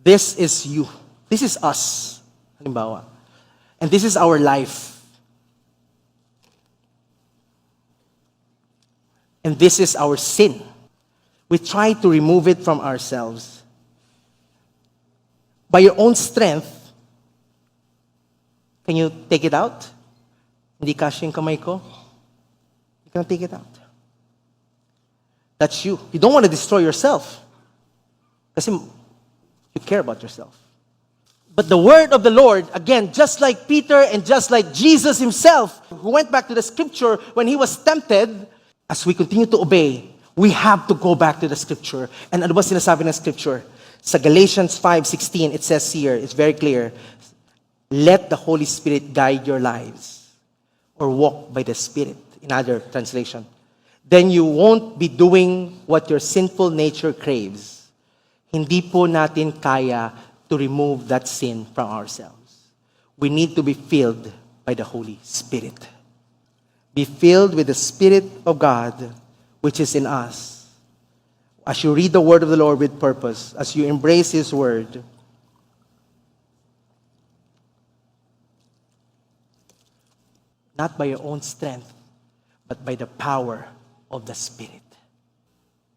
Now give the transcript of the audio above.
This is you. This is us. Halimbawa. And this is our life. And this is our sin. We try to remove it from ourselves. By your own strength, can you take it out? Hindi kasya yung kamay ko? You can take it out. That's you. You don't want to destroy yourself. Kasi you care about yourself. But the word of the Lord, again, just like Peter and just like Jesus himself, who went back to the scripture when he was tempted, as we continue to obey, we have to go back to the scripture. And ano ba sinasabi ng scripture? Sa Galatians 5:16, it says here, it's very clear, let the Holy Spirit guide your lives, or walk by the Spirit, in other translation. Then you won't be doing what your sinful nature craves. Hindi po natin kaya to remove that sin from ourselves. We need to be filled by the Holy Spirit. Be filled with the Spirit of God, which is in us. As you read the word of the Lord with purpose, as you embrace His word, not by your own strength, but by the power of the Spirit.